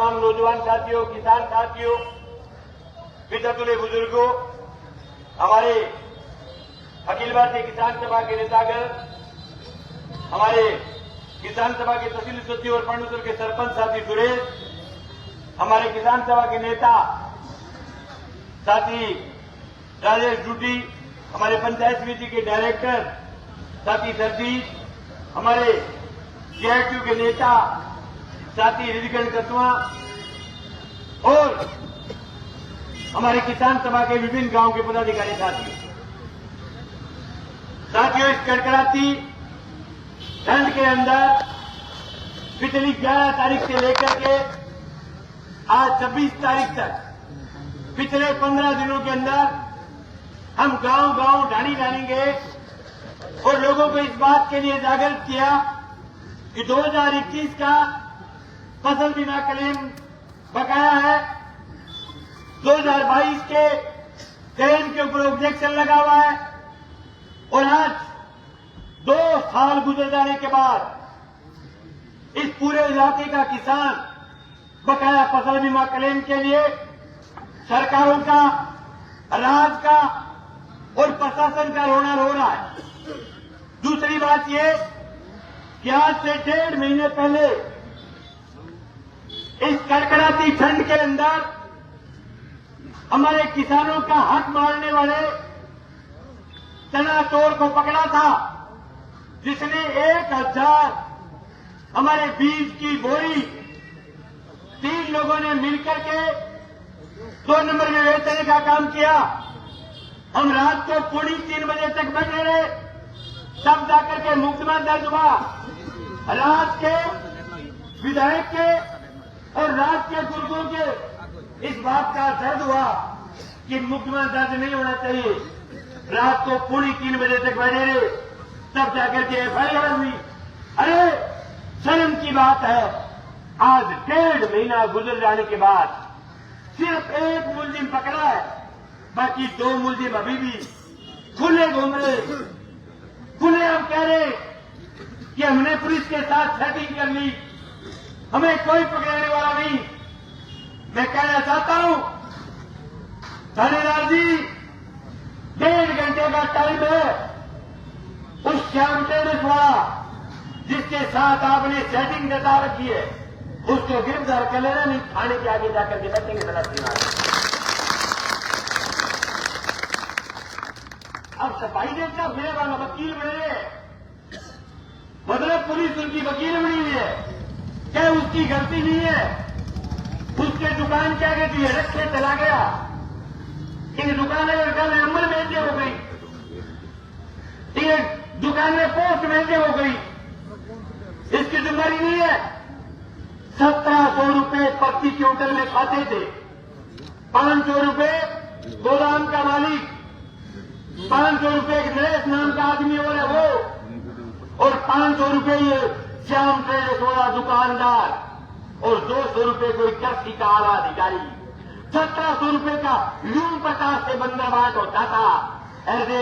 तमाम नौजवान साथियों, किसान साथियों, विद्यार्थी बुजुर्गों, हमारे अखिल भारतीय किसान सभा के नेतागण, हमारे किसान सभा के तहसील सचिव और पांडुसर के सरपंच साथी सुरेश, हमारे किसान सभा के नेता साथी राजेश डूटी, हमारे पंचायत समिति के डायरेक्टर साथी सरदीप, हमारे जेआईटीयू के नेता साथी रिजगण कतवा और हमारे किसान सभा के विभिन्न गांव के पदाधिकारी साथियों, इस कड़कड़ाती ठंड के अंदर पिछली 11 तारीख से लेकर के आज 26 तारीख तक पिछले 15 दिनों के अंदर हम गांव-गांव ढाणी गए और लोगों को इस बात के लिए जागरूक किया कि 2021 का फसल बीमा क्लेम बकाया है, 2022 के क्लेम के ऊपर ऑब्जेक्शन लगा हुआ है और आज 2 साल गुजर जाने के बाद इस पूरे इलाके का किसान बकाया फसल बीमा क्लेम के लिए सरकारों का, राज्य का और प्रशासन का रोना रो रहा है। दूसरी बात ये कि आज से 1.5 महीने पहले इस कड़कड़ाती ठंड के अंदर हमारे किसानों का हक मारने वाले चना चोर को पकड़ा था, जिसने 1000 हमारे बीज की बोरी 3 लोगों ने मिलकर के 2 नंबर में बेचने का काम किया। हम रात को 3:30 बजे तक बैठे रहे, तब जाकर के मुकदमा दर्ज हुआ। राज्य के विधायक के और राज्य के बुजुर्गों के इस बात का दर्द हुआ कि मुकदमा दर्ज नहीं होना चाहिए। रात को 3:30 बजे तक बैठे रहे, तब जाकर के एफआईआर हुई। अरे शर्म की बात है, आज 1.5 महीना गुजर जाने के बाद सिर्फ 1 मुलजिम पकड़ा है, बाकी 2 मुलजिम अभी भी खुले घूम रहे, खुले हम कह रहे कि हमने पुलिस के साथ सेटिंग कर ली, हमें कोई पकड़ने वाला नहीं। मैं कहना चाहता हूं थानेदार जी, 1.5 घंटे का टाइम है, उस श्याम टेनिस वाला जिसके साथ आपने सेटिंग बता रखी है उसको गिरफ्तार कर लेना, नहीं थाने के आगे जाकर के बैठेंगे गलत। अब सफाई देता मेरे वाला वकील बने, मतलब पुलिस उनकी वकील बनी हुई है, क्या उसकी गलती नहीं है? उसके दुकान के आगे दिए रखे चला गया, इन दुकान में कल नंबर महंगे हो गई, दुकान में पोस्ट महंगे हो गई, इसकी जिम्मेदारी नहीं है। 1700 रुपए पत्ती के होटल में खाते थे, 500 रुपए गोदाम का मालिक, 500 रुपए नरेश नाम का आदमी और है वो, और 500 रुपए ये श्याम ट्रेडर्स वाला दुकानदार, और 200 रुपए कोई कृषि का आला अधिकारी। 1700 रुपए का यूं 50 से बंदरबाट होता था। ऐसे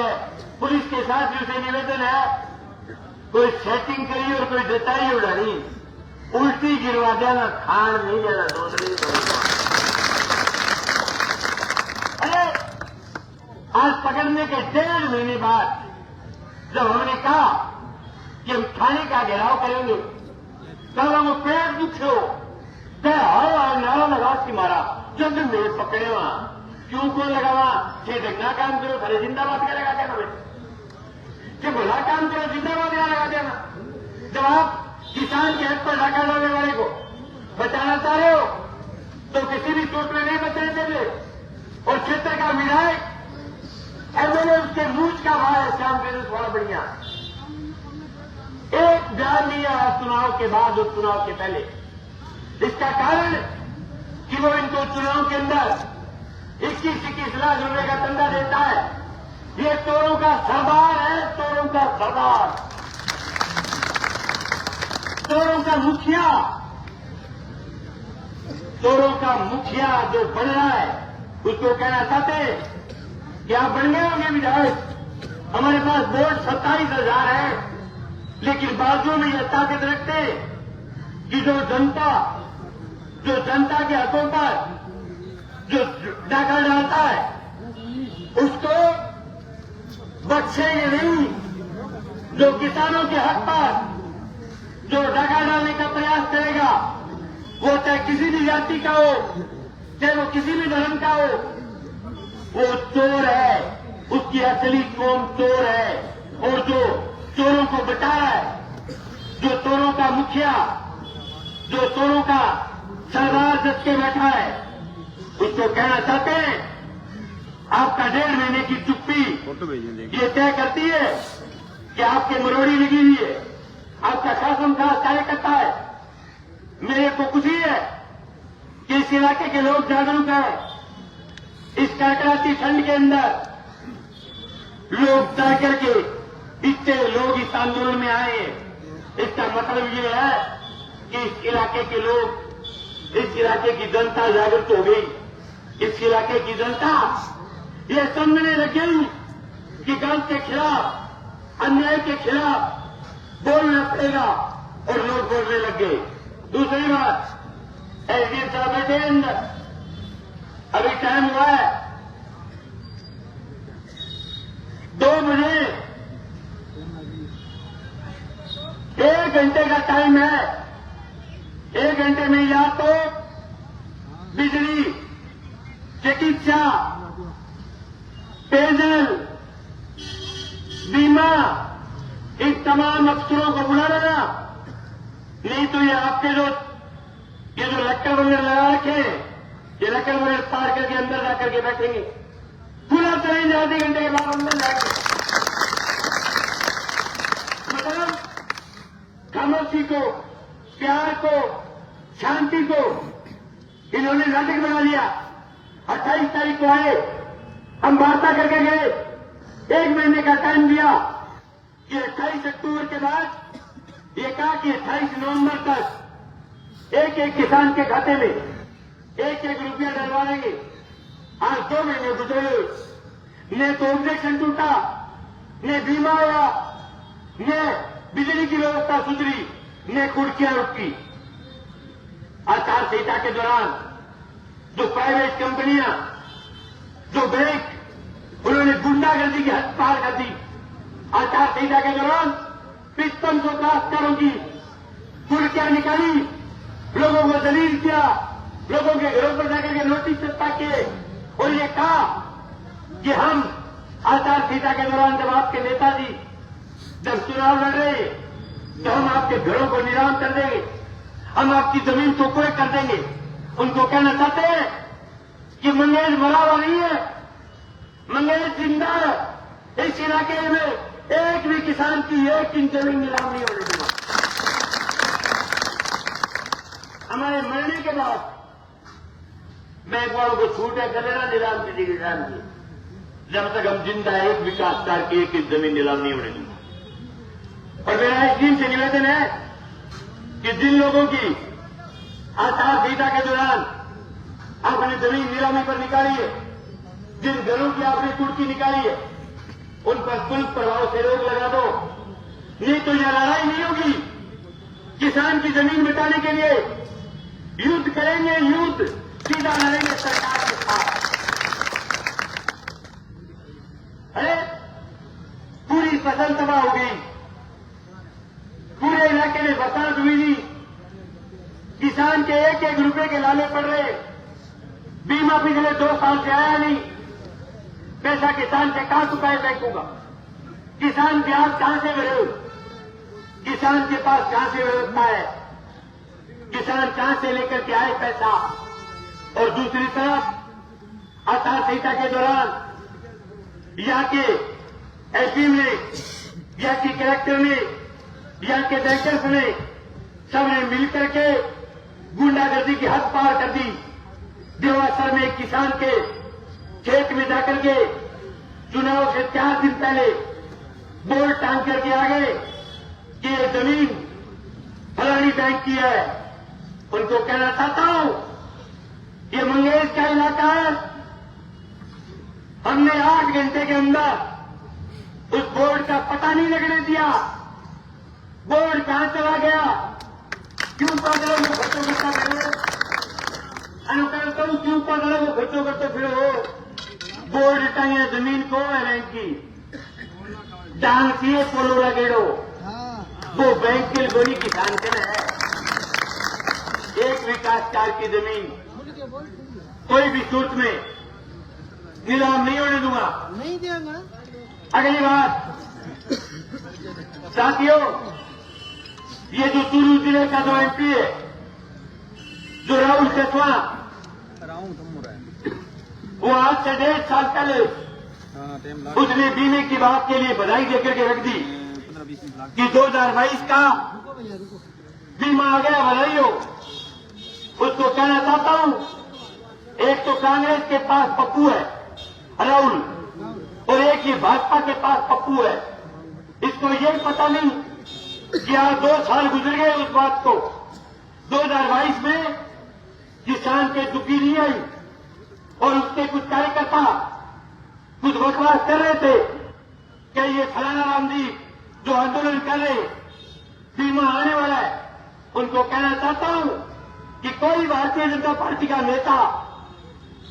पुलिस के साथ उसे निवेदन है, कोई सेटिंग करी और कोई देताई उड़ानी, उल्टी गिरवा देना, खान नहीं देना, दूसरी अरे आज पकड़ने के 1.5 महीने बाद जब हमने कहा कि हम थाने का घेराव करेंगे, तब हम पेट दुखे हो नारा लगा के मारा, जब मेरे पकड़े वहां क्यों कौन लगा वहां, ये देखना काम करो, भले जिंदाबाद का लगा देना, कि भला काम करो जिंदाबाद का लगा देना। जब आप किसान के हक पर डाका डालने वाले को बचाना चाह रहे हो तो किसी भी चोट में नहीं बचने देंगे। और क्षेत्र का विधायक एमएलए उसके मूछ का भाई श्याम टेनिस वाला बढ़िया, एक बयान दिया चुनाव के बाद और चुनाव के पहले। इसका कारण कि वो इनको चुनाव के अंदर 21-21 लाख रुपए का चंदा देता है। ये चोरों का सरदार है, चोरों का सरदार, चोरों का मुखिया, चोरों का मुखिया जो बन रहा है उसको कहना चाहते कि आप बन गए होंगे विधायक, हमारे पास वोट 27,000 है, लेकिन बाजू में यह ताकत रखते कि जो जनता जो जनता के हकों पर जो डाका डालता है उसको बख्शेंगे नहीं। जो किसानों के हक पर जो डाका डालने का प्रयास करेगा वो चाहे किसी भी जाति का हो, चाहे वो किसी भी धर्म का हो, वो चोर है, उसकी असली कौम चोर है। और जो चोरों को बचा है, जो चोरों का मुखिया, जो चोरों का सरदार जस के बैठा है, उसको कहना चाहते हैं आपका 1.5 महीने की चुप्पी ये तय करती है कि आपके मरोड़ी लगी हुई है, आपका शासन का कार्य करता है। मेरे को खुशी है कि इस इलाके के लोग जागरूक हैं। इस कड़कड़ाती ठंड के अंदर लोग चढ़ करके इतने लोग इस आंदोलन में आए हैं। इसका मतलब ये है कि इस इलाके के लोग, इस इलाके की जनता जागरूक हो गई। इस इलाके की जनता ये समझने लग गई कि गलत के खिलाफ, अन्याय के खिलाफ बोलना पड़ेगा और लोग बोलने लग गए। दूसरी बात, एसडीएम साहब बैठे अंदर, अभी टाइम हुआ है 2 बजे, 1 घंटे का टाइम है। 1 घंटे में या तो बिजली, चिकित्सा, पेयजल, बीमा, इन तमाम अफसरों को बुला लेना, नहीं तो ये आपके जो लक्कड़ वगैरह लगा रखे, ये लक्कड़ वगैरह पार करके अंदर जाकर के बैठेंगे। पूरा चलेंगे आधे घंटे के बाद अंदर जाकर। मतलब खामोशी को, प्यार को, शांति को इन्होंने नाटक बना लिया। 28 तारीख को आए, हम वार्ता करके गए, 1 महीने का टाइम दिया कि 28 अक्टूबर के बाद ये कहा कि 28 नवंबर तक एक किसान के खाते में 1 रुपया डलवा देंगे। आज 2 महीने गुजरे, न तो ऑब्जेक्शन टूटा, न बीमा आया, न बिजली की व्यवस्था सुधरी, न कुर्सियां रुकी। आचार संहिता के दौरान जो प्राइवेट कंपनियां, जो बैंक, उन्होंने गुंडागर्दी की हद पार कर दी। आचार संहिता के दौरान 5500 बलात्कारों की कुर्सियां निकाली, लोगों को दलील किया, लोगों के घरों पर जाकर के नोटिस चस्पा किए और ये कहा कि हम आचार संहिता के दौरान जब आपके नेताजी जब चुनाव लड़ रहे तो हम आपके घरों को नीलाम कर देंगे, हम आपकी जमीन को कुर्क कर देंगे। उनको कहना चाहते हैं कि मंगेश मरा हुआ नहीं है, मंगेश जिंदा है। इस इलाके में एक भी किसान की 1 इंच जमीन नीलाम नहीं होने देगा। हमारे मरने के बाद बैंक वालों को छूट है, कर लेना नीलाम कीजिए किसान की। जब तक हम जिंदा है, एक विकास कार्य की 1 इंच जमीन नीलाम नहीं होने देंगे। और मेरा इस दिन से निवेदन है कि जिन लोगों की आचार संहिता के दौरान आपने जमीन नीलामी पर निकाली है, जिन घरों की आपने कुर्की निकाली है, उन पर तुरंत प्रभाव से रोक लगा दो, नहीं तो यह लड़ाई नहीं होगी। किसान की जमीन बचाने के लिए युद्ध करेंगे, युद्ध सीधा लड़ेंगे सरकार के साथ। अरे पूरी फसल तबाह हो गई, पूरे इलाके में बरसात हुई नहीं, किसान के 1 रुपए के लाले पड़ रहे, बीमा पिछले 2 साल से आया नहीं, पैसा किसान से कहां चुकाए बैंकों का, किसान ब्याज कहां से भरे, किसान के पास कहां से व्यवस्था है, किसान कहां से लेकर के आए पैसा। और दूसरी तरफ आचार संहिता के दौरान यहाँ के एसडीएम ने, यहाँ के कलेक्टर ने, यहाँ के बैंकर्स ने, सबने मिलकर के गुंडागर्दी की हद पार कर दी। देवासर में एक किसान के खेत में जाकर के चुनाव से 4 दिन पहले बोर्ड टांग करके आ गए कि ये जमीन फलानी बैंक की है। उनको कहना चाहता हूं, ये मंगेश का इलाका है। हमने 8 घंटे के अंदर उस बोर्ड का पता नहीं लगने दिया। बोर्ड कहां चला गया, क्यों पागलों में खर्चों करता रहे। कहता हूं क्यों पकड़ो वो खर्चो करते फिर हो बोर्ड टांगे जमीन को है बैंक की डांग किए पोलोरा गेड़ो वो बैंक के गोली किसान से न है। एक विकास कार्य की जमीन कोई भी सूरत में नीलाम नहीं होने दूंगा, नहीं देंगे। अगली बात साथियों, ये जो चूरू जिले का जो एमपी है जो राहुल चतवा, वो आज से 1.5 साल पहले उसने बीमे की बात के लिए बधाई देकर के रख दी कि 2022 का बीमा आ गया, बधाई हो। उसको कहना चाहता हूं, एक तो कांग्रेस के पास पप्पू है राहुल और एक ही भाजपा के पास पप्पू है। इसको ये पता नहीं कि आज 2 साल गुजर गए उस बात को। 2022 में किसान के दुखी नहीं आई और उसके कुछ कार्यकर्ता कुछ बकवास कर रहे थे कि ये फलाना राम जी जो आंदोलन कर रहे बीमा आने वाला है। उनको कहना चाहता हूं कि कोई भारतीय जनता पार्टी का नेता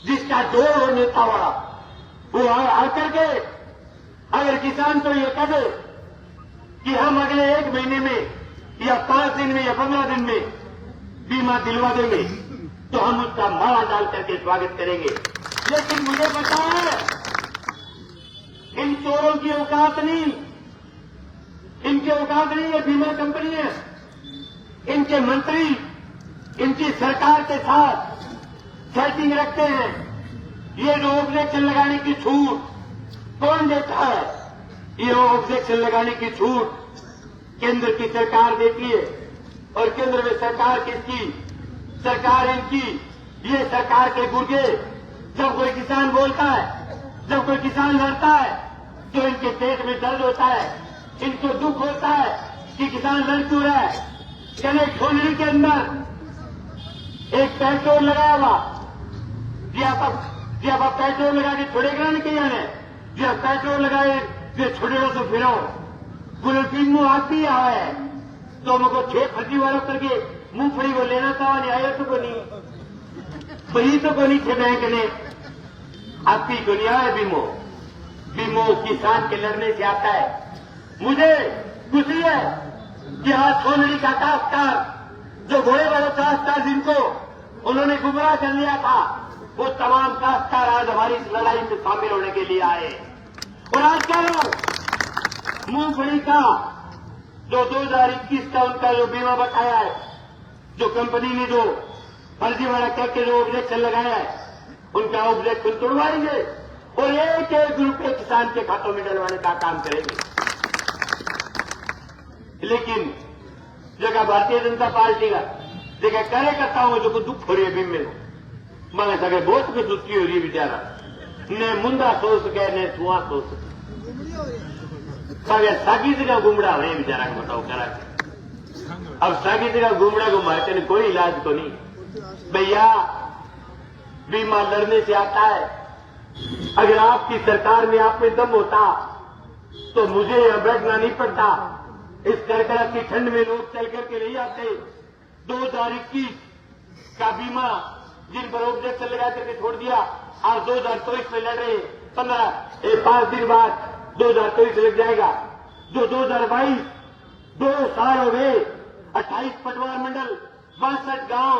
जिसका जोर हो नेता वाला वो आकर के अगर किसान तो ये कह दे कि हम अगले 1 महीने में या 5 दिन में या 15 दिन में बीमा दिलवा देंगे तो हम उसका माला डाल करके स्वागत करेंगे। लेकिन मुझे पता है इन चोरों की औकात नहीं, इनकी औकात नहीं है बीमा कंपनी है। इनके मंत्री इनकी सरकार के साथ सेटिंग रखते हैं। ये जो ऑब्जेक्शन लगाने की छूट कौन देता है? ये ऑब्जेक्शन लगाने की छूट केंद्र की सरकार देती है और केंद्र में सरकार किसकी? सरकार इनकी। ये सरकार के गुर्गे। जब कोई किसान बोलता है, जब कोई किसान लड़ता है तो इनके पेट में दर्द होता है, इनको दुख होता है कि किसान लड़ क्यों रहा है। चले छोलनी के अंदर एक पेट्रोल लगाया हुआ, जब आप पेट्रोल लगा के छोड़ेगा नहीं कहीं आने, जब पेट्रोल लगाए जो छोड़ेगा तो फिर बुलेटिन में आती है तो हमको 6 फर्जी वालों करके मूंगफली को लेना था नहीं आया तो को नहीं वही तो को नहीं थे बैंक ने आपकी को नहीं आया। बीमो किसान के लड़ने से आता है। मुझे खुशी है कि आज सोनड़ी का काश्तकार जो घोड़े वाले काश्तकार जिनको उन्होंने गुमराह कर लिया था वो तमाम काश्तकार आज हमारी इस लड़ाई में शामिल होने के लिए आए। और आज कह रहा हूं मूंगफली का जो 2021 का उनका जो बीमा बताया है, जो कंपनी ने जो फर्जीवाड़ा करके जो ऑब्जेक्शन लगाया है उनका ऑब्जेक्शन तोड़वाएंगे और एक रुपये किसान के खातों में डलवाने का काम करेंगे। लेकिन जगह भारतीय जनता पार्टी का जगह कार्यकर्ता हूं जो को दुख हो रही है बीम में मैं सके बहुत कुछ दुखी हो रही है बेचारा ने मुंदा सोच सके ने सुहा सोच सके सागी जगह गुमड़ा हो बेचारा को बताओ करा के। अब सागी जगह गुमड़ा को मारते ने कोई इलाज तो नहीं भैया। बीमा लड़ने से आता है। अगर आपकी सरकार में आप में दम होता तो मुझे यहां बैठना नहीं पड़ता। इस करकरा की ठंड में लोग चल करके नहीं आते। 2021 का बीमा जिन पर ऑब्जेक्शन लगा करके छोड़ दिया आज 2024 में लड़ रहे 5 दिन बाद 2024 लग जाएगा। जो 2022 2 साल हो गए 28 पटवार मंडल 62 गांव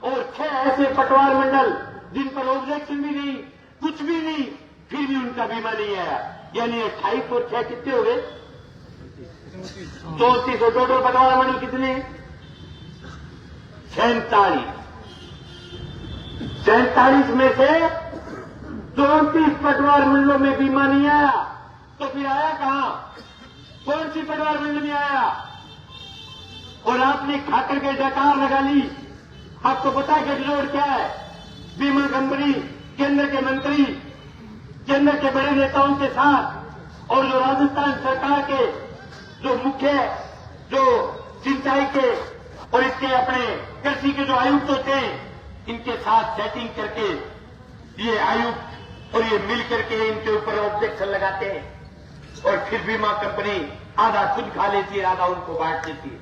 और 6 ऐसे पटवार मंडल जिन पर ऑब्जेक्शन भी नहीं कुछ भी नहीं फिर भी उनका बीमा नहीं आया। यानी 28 और 6 कितने हो गए 34 और टोटल पटवार मंडल कितने 47 में से 34 पटवार मंडलों में बीमा नहीं आया तो फिर आया कहां? कौन सी पटवार मंडल में आया? और आपने खाकर के डकार लगा ली। आपको पता है गठजोड़ क्या है? बीमा कंपनी केंद्र के मंत्री केंद्र के बड़े नेताओं के साथ और जो राजस्थान सरकार के जो मुख्य जो सिंचाई के और इसके अपने कृषि के जो आयुक्त होते हैं इनके साथ सेटिंग करके ये आयुक्त और ये मिल करके इनके ऊपर ऑब्जेक्शन लगाते हैं और फिर बीमा कंपनी आधा खुद खा लेती है आधा उनको बांट देती है।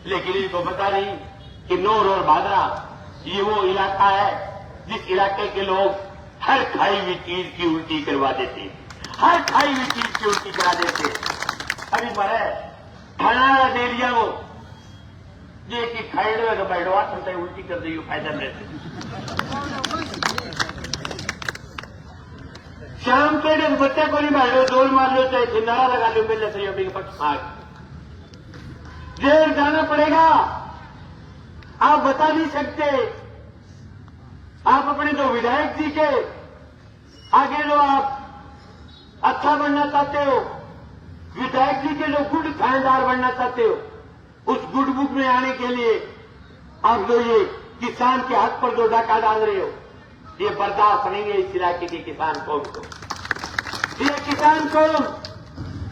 लेकिन इनको पता नहीं कि नौर और भादरा ये वो इलाका है जिस इलाके के लोग हर खाई हुई चीज की उल्टी करवा देते, हर खाई हुई चीज की उल्टी करा देते। अभी मरे खाना दे लिया वो ये कि खाई लो तो बैठवा सकते उल्टी कर दी फायदा रहते। शाम के दिन बच्चे को नहीं बैठो, जोर मार लो, चाहे चिंगारा लगा लो, मिलने सहयोगी के पक्ष भाग जेल जाना पड़ेगा। आप बता नहीं सकते। आप अपने जो विधायक जी के आगे जो आप अच्छा बनना चाहते हो, विधायक जी के जो गुड खानेदार बनना चाहते हो, उस गुड बुक में आने के लिए आप जो ये किसान के हक पर जो डाका डाल रहे हो, ये बर्दाश्त नहीं है इस इलाके के किसान कौम को। ये किसान कौम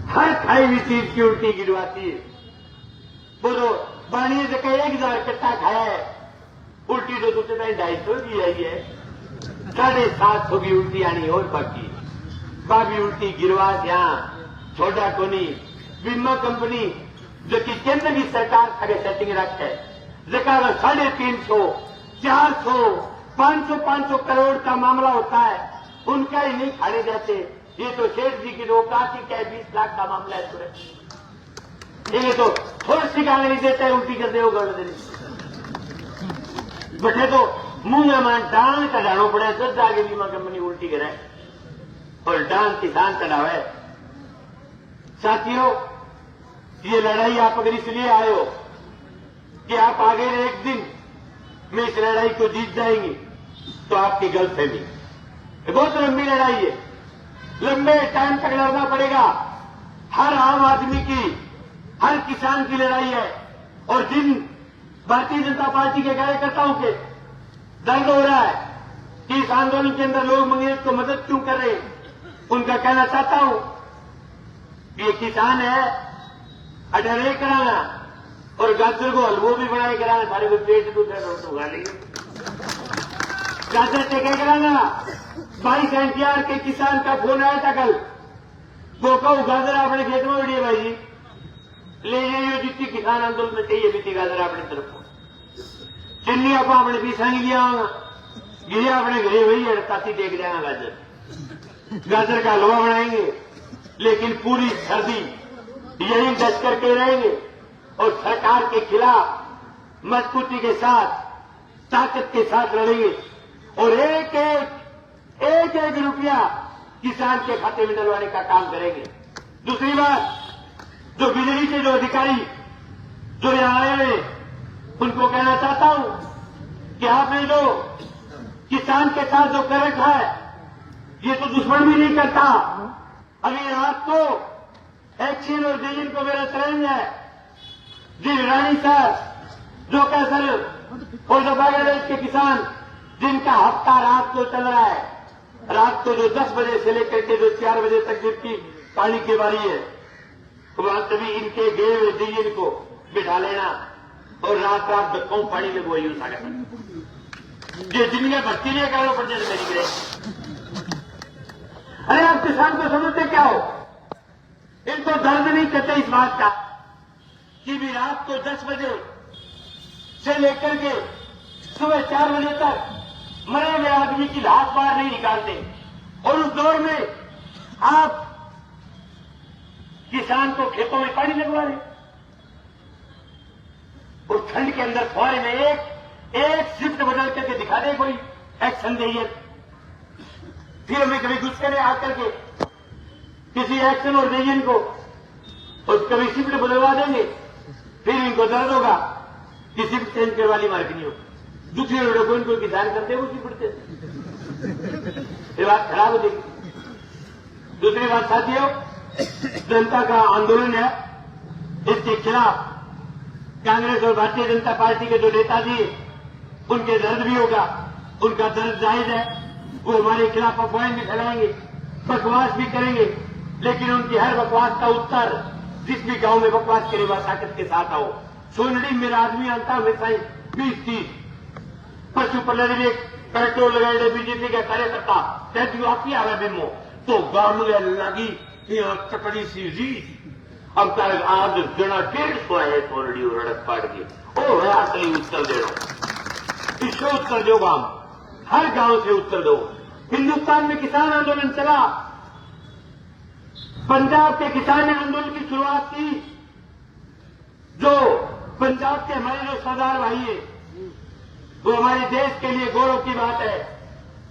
हर खाई हुई चीज की उल्टी गिरवाती है। वो तो बानिए से कहीं 1000 कट्टा खाया है, उल्टी तो दूसरे टाइम 250 की आई है, 750 की उल्टी आनी और बाकी उल्टी गिरवास यहाँ छोटा कोनी बीमा कंपनी जो कि केंद्र की सरकार खड़े सेटिंग रख है, जगह 350, 400, 500 करोड़ का मामला होता है, उनका ही नहीं खाने जाते। ये तो शेठ जी की रोकाती का 20 लाख का मामला है पूरे। ये तो थोड़ी सी गाली नहीं देता है, उल्टी कर दे वो गड़ देने बैठे तो मुंह में मान डांग कढ़ाना पड़े तो जाके बीमा कंपनी उल्टी कराए और डांग किसान कढ़ावे। साथियों, ये लड़ाई आप अगर इसलिए आए हो कि आप आगे एक दिन में इस लड़ाई को जीत जाएंगे, तो आपकी गलतफहमी। बहुत लंबी लड़ाई है, लंबे टाइम तक लड़ना पड़ेगा। हर आम आदमी की, हर किसान की लड़ाई है। और जिन भारतीय जनता पार्टी के कार्यकर्ताओं के दर्द हो रहा है कि इस आंदोलन के अंदर लोग मंगेश को मदद क्यों कर रहे हैं, उनका कहना चाहता हूं कि ये किसान है, अडरे कराना और गाजर को हलवो भी बनाए कराना, सारे को पेट दूसरे रोट उगा लेंगे। गाजर टेके कराना 22 एनटीआर के किसान का फोन आया था कल, वो कहू गाजर अपने खेत में उड़ी है भाई जी, ले जाइए जितनी किसान आंदोलन में चाहिए बीती गाजर अपनी तरफ को चिन्नी आप अपने पीछा नहीं लिया होगा, गिरे अपने घरे वही है, ताती टेक जाएगा गाजर का हलवा बनाएंगे, लेकिन पूरी सर्दी यही डट करके रहेंगे और सरकार के खिलाफ मजबूती के साथ, ताकत के साथ लड़ेंगे और एक एक रुपया किसान के खाते में डलवाने का काम करेंगे। दूसरी बात, जो बिजली के जो अधिकारी जो यहां आए हैं, उनको कहना चाहता हूं कि आपने जो किसान के साथ जो कर रखा है, ये तो दुश्मन भी नहीं करता। अभी रात को एक्शन और डिवीजन को मेरा चैलेंज है, जिन रानी सर, जो कैसर और जो बांग्लादेश के किसान जिनका हफ्ता रात को चल रहा है, रात को जो 10 बजे से लेकर के जो 4 बजे तक जिनकी पानी की बारी है, तो वहां तभी इनके गए हुए डिवीजन को बिठा लेना और रात रात बच्चों पानी में वो यूज आ गया ये जिनका भर्ती नहीं करो पड़ जाए मेरी गिरे। अरे आप किसान को समझते क्या हो? इनको दर्द नहीं करते इस बात का कि भी रात को 10 बजे से लेकर के सुबह 4 बजे तक मरे हुए आदमी की लाश बाहर नहीं निकालते, और उस दौर में आप किसान को खेतों में पानी लगवा रहे। उस ठंड के अंदर फौरे में एक शिफ्ट बदल करके दिखा दे, कोई एक्शन दे, फिर हमें कभी गुस्से में आकर के किसी एक्शन और डिवीजन को और कभी शिफ्ट बदलवा देंगे, फिर इनको दर्द होगा कि शिफ्ट चेंज करने वाली मार्ग नहीं होगी। दूसरे लोगों को इनको किसान करते वो शिफ्ट देते, ये बात खराब हो जाएगी। दूसरी बात साथियों, जनता का आंदोलन है, इसके खिलाफ कांग्रेस और भारतीय जनता पार्टी के जो नेताजी उनके दर्द भी होगा, उनका दर्द जायज है, वो हमारे खिलाफ अफवाहें भी फैलाएंगे, बकवास भी करेंगे, लेकिन उनकी हर बकवास का उत्तर जिस भी गांव में बकवास करे वह ताकत के साथ आओ। सोनड़ी मेरा आदमी आता हमेशा ही 20-30 पशु पलड़ी पेट्रोल लगाए बीजेपी का कार्यकर्ता तैतु आपकी आवे बिमो तो गांव में लगी चपड़ी सी जी अब तक आज जना 150 है सोनड़ी और रड़क पाड़ के ओ असली उत्तर दे रहा इसको उत्तर जो गांव हर गांव से उत्तर दो। हिंदुस्तान में किसान आंदोलन चला, पंजाब के किसान ने आंदोलन की शुरुआत की। जो पंजाब के हमारे जो सरदार भाई है, वो हमारे देश के लिए गौरव की बात है।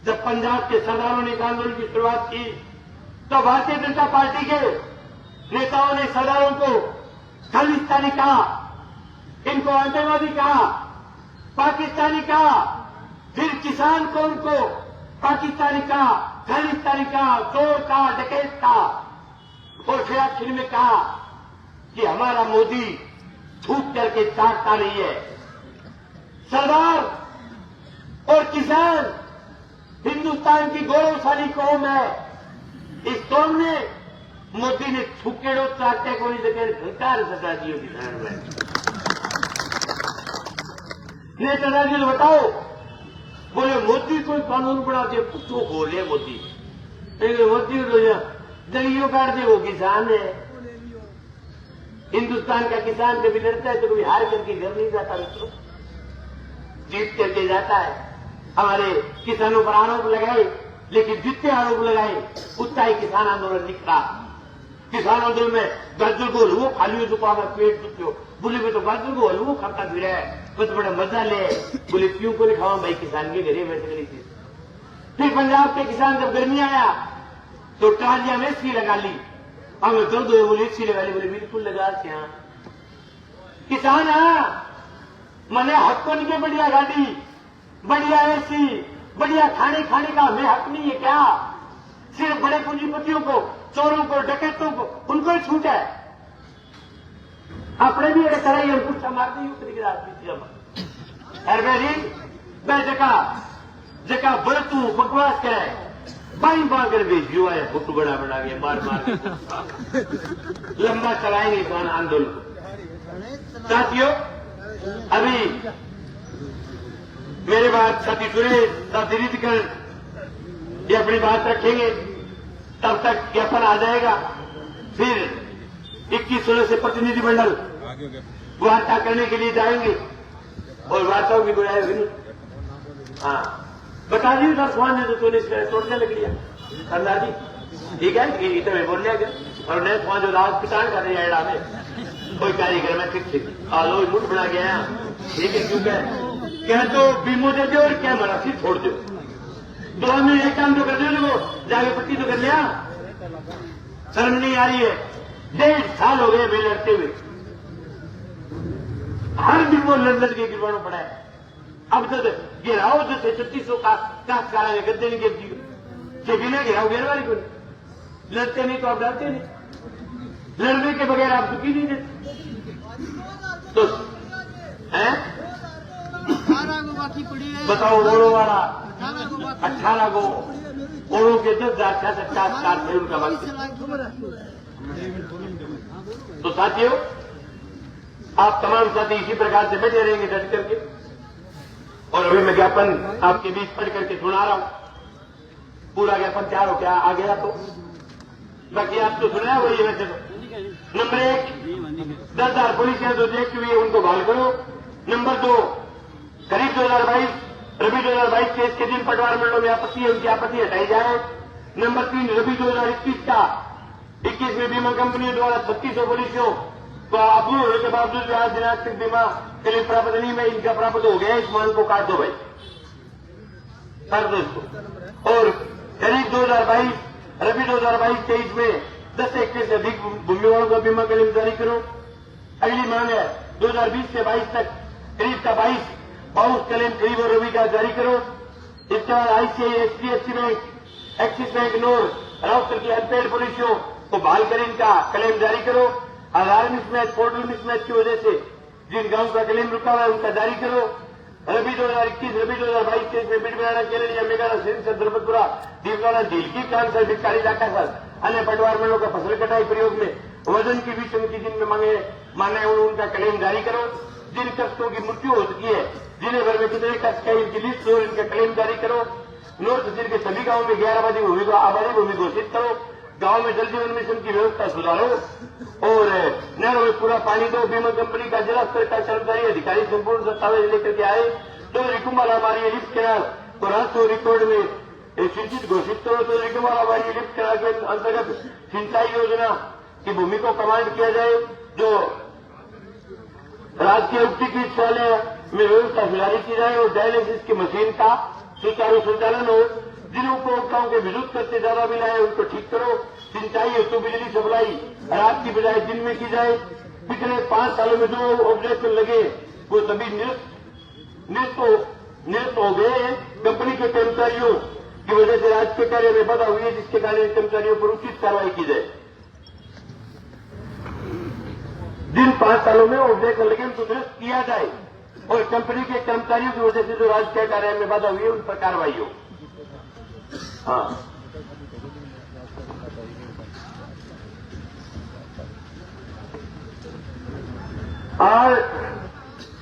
जब पंजाब के सरदारों ने आंदोलन की शुरुआत की तो भारतीय जनता पार्टी के नेताओं ने सरदारों को खालिस्तानी कहा, इनको आतंकवादी कहा, पाकिस्तानी कहा, फिर किसान कौम को पाकिस्तानी कहा, खालिस्तानी कहा, चोर कहा, डकैत कहा, और फिर आखिर में कहा कि हमारा मोदी थूक करके चाटता नहीं है। सरदार और किसान हिंदुस्तान की गौरवशाली कौम है। इस कौम ने मोदी ने थूकेड़ो चाटे को नहीं देखे सरकार सजा दी होगी। ने सजा दी तो बताओ, बोले मोदी कोई कानून बना दे, कुत्तों हो रहे मोदी, मोदी तो दलियों काट दे, वो किसान है। हिंदुस्तान का किसान कभी लड़ता है तो कभी हार करके घर नहीं जाता, मित्रों, जीत करके जाता है। हमारे किसानों पर आरोप लगाए, लेकिन जितने आरोप लगाए उतना ही किसान आंदोलन निकला। किसान आंदोलन में गाजर को हलवो खा लियो तो हमारा पेट दुखो, बोले मैं तो गाजर को हलवो खाता फिर है, बस बड़ा मजा ले। बोले क्यों को नहीं खावा भाई, किसान के घरे बैठ गई थी। फिर पंजाब के किसान जब गर्मी आया तो ट्रालिया में एसी लगा ली। हमें दर्द हुए, बोले एसी लगा ली, बोले बिल्कुल लगा क्या किसान मने हक को नहीं, बढ़िया गाड़ी, बढ़िया एसी, बढ़िया खाने का हमें हक नहीं है क्या? सिर्फ बड़े पूंजीपतियों को, चोरों को, डकैतों को, उनको ही छूट है। अपने भी एक तरह अंकुशा मार दी उतरी जगह बड़तू बकवास करे, बाई बागर भेजियो आया, फोटो बड़ा बना के मार के लंबा चलाएंगे किसान आंदोलन। साथियों, अभी मेरे बाद साथी सुरेश, साथी रितिकर ये अपनी बात रखेंगे, तब तक ज्ञापन आ जाएगा। फिर 21 से प्रतिनिधिमंडल वार्ता करने के लिए जाएंगे और वार्ताओं की बुलाए भी। हाँ, बता दी सर स्वान ने तो तोड़ने लग लिया सरदार जी, ठीक है, इतने बोल लिया गया। और नए स्वान जो रावत किसान कर रही है एड़ा में, कोई कारीगर में ठीक आलो मुठ बना गया, ठीक है, क्यों क्या तो बीमो दे दो और क्या मरा फिर छोड़ दो। तो हमने एक काम तो कर दिया, जाके पट्टी तो कर लिया। शर्म नहीं आ रही है? 1.5 साल हो गए वे लड़ते हुए, हर दिन वो लड़ के गिरवाना पड़ा है। अब तो गिराओ जैसे 3600 का काश्तकारा ने गद्दे नहीं गिर दिए, बिना गिराओ गिरवारी को लड़ते नहीं तो आप डरते नहीं, लड़ने के बगैर आप दुखी नहीं देते। तो है बताओ, ओड़ो वाला 18 को, ओड़ो के 10,000 से 50 थे उनका वक्त। तो साथियों, आप तमाम साथी इसी प्रकार से बैठे रहेंगे डट करके, और अभी मैं ज्ञापन आपके बीच पढ़ करके सुना रहा हूं। पूरा ज्ञापन तैयार हो क्या आ गया तो बाकी आप तो सुना है वही। वैसे तो नंबर 1, 10,000 पुलिसियां जो देखी हुई है उनको बहाल करो। नंबर 2, खरीफ 2022 रबी 2022 केस के जिन पटवार मंडलों में आपत्ति है उनकी आपत्ति हटाई जाए। नंबर 3, रबी 2021 का 21 में बीमा कंपनियों द्वारा 3600 पुलिसियों को अपूर्ण होने के बावजूद भी आज दिनांक तक बीमा क्लेम प्राप्त नहीं में इनका प्राप्त हो गया। इस मांग को काट दो भाई, कर दो इसको। और खरीफ 2022 रबी 2022-23 में 10 हेक्टेयर से अधिक भूमि वालों का बीमा क्लेम जारी करो। अगली मांग है 2020 से 22 तक खरीफ का 22 क्लेम खरीफ और रबी का जारी करो। इसके बाद ICICI, HDFC bank, Axis bank, नोर राउटर की अनपेड पुलिसियों को बहाल कर इनका क्लेम जारी करो। आधार मिसमैच, पोर्टल मिसमैच की वजह से जिन गांव का क्लेम रुका हुआ है उनका जारी करो। रबी 2021 रबी 2022 में बिडबिडाना, केरलिया, मेघालय, सिंध, धर्मपुरा, दीवगाना, ढीलकी, कांसर, भिक्कारी, लाकासर अन्य पटवार मंडलों का फसल कटाई प्रयोग में वजन की भी समिति जिनमें मांगे उनका क्लेम जारी करो। जिन कष्टों की मृत्यु हो चुकी है, जिन्हें भर में कितने कष्ट है, इनकी लिस्ट लो, इनका क्लेम जारी करो। नॉर्थ जिले के सभी गांवों में 11 आबादी भूमि घोषित करो। गांव में जल जीवन मिशन की व्यवस्था सुधारो और नहरों में पूरा पानी दो। बीमा कंपनी का जिला स्तर का कर्मचारी अधिकारी संपूर्ण दस्तावेज लेकर के आए। तो रिकुंभा हमारी लिफ्ट कैनाल तो राष्ट्रीय रिकॉर्ड में सिंचित घोषित करो तो हमारी लिफ्ट करा के अंतर्गत सिंचाई योजना की भूमि को कमांड किया जाए, जो राजकीय उच्च चिकित्सालय में व्यवस्था सुधारी की जाए और डायलिसिस की मशीन का सुचारू संचालन हो। जिन उपभोक्ताओं के विद्युत खर्चे ज्यादा मिला है उनको ठीक करो। सिंचाई हेतु बिजली सप्लाई रात की बजाय दिन में की जाए। पिछले 5 सालों में जो ऑब्जेक्शन लगे वो सभी निरस्त हो गए हैं। कंपनी के कर्मचारियों की वजह से राजकीय कार्य में बाधा हुई है, जिसके कारण कर्मचारियों पर उचित कार्रवाई की जाए। जिन 5 सालों में ऑब्जेक्शन लगे उनको दुरुस्त किया जाए और कंपनी के कर्मचारियों की वजह से जो राजकीय कार्य में बाधा हुई है उन पर कार्रवाई हो। हाँ, और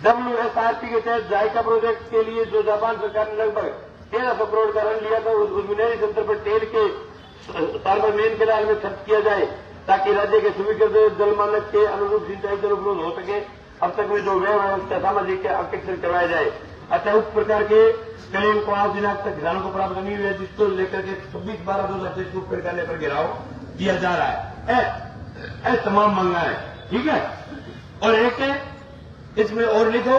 WSRP के तहत जायका प्रोजेक्ट के लिए जो जापान सरकार ने लगभग 1300 करोड़ का ऋण लिया था, उस बुनियादी स्तर पर तेल के सार्वजनिक के दाल में खर्च किया जाए ताकि राज्य के स्वीकृत जल मानक के अनुरूप सिंचाई जल उपलब्ध हो सके। अब तक में जो व्यय व्यवस्था सामाजिक अपेक्षण करवाया जाए। अतः उस प्रकार के क्लेम को आज दिनांक तक किसानों को प्राप्त नहीं हुआ, जिसको लेकर के 26/12/2023 को प्रकार पर घेराव किया जा रहा है। तमाम मांगा है, ठीक है। और एक इसमें और लिखो,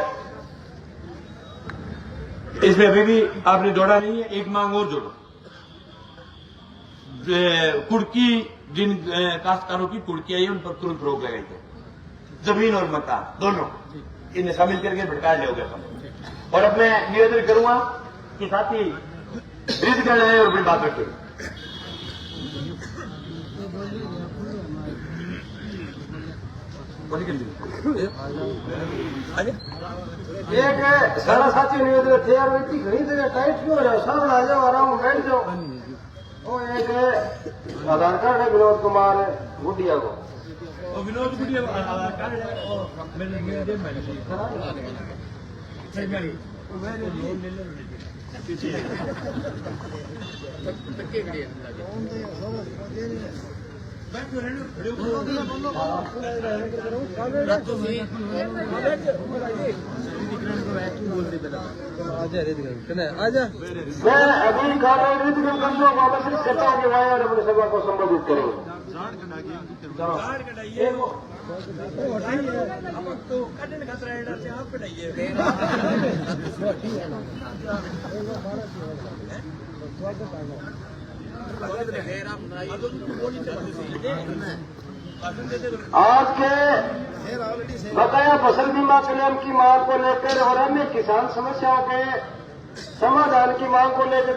इसमें अभी भी आपने जोड़ा नहीं है, एक मांग और जोड़ो। कुर्की जिन काश्तकारों की कुर्की आई है उन पर तुरंत रोक लगाई जाए। जमीन और मकान दोनों इन्हें शामिल करके भटका लिया सब। और अब मैं निवेदन करूंगा कि साथी रिद कर रहे और अपनी बात रखें। एक सारा साथी निवेदन थे यार, इतनी घनी जगह टाइट क्यों हो जाओ, सामने आ जाओ, आराम बैठ जाओ। और एक आधार कार्ड है विनोद कुमार गुडिया को, विनोद गुडिया आधार कार्ड है और आजा मैं अभी कार्य बंदों को अवसर सत्ता के वाया और अपने सभा को संबोधित करेंगे। आज के बकाया फसल बीमा क्लेम की मांग को लेकर और अन्य किसान समस्याओं के समाधान की मांग को लेकर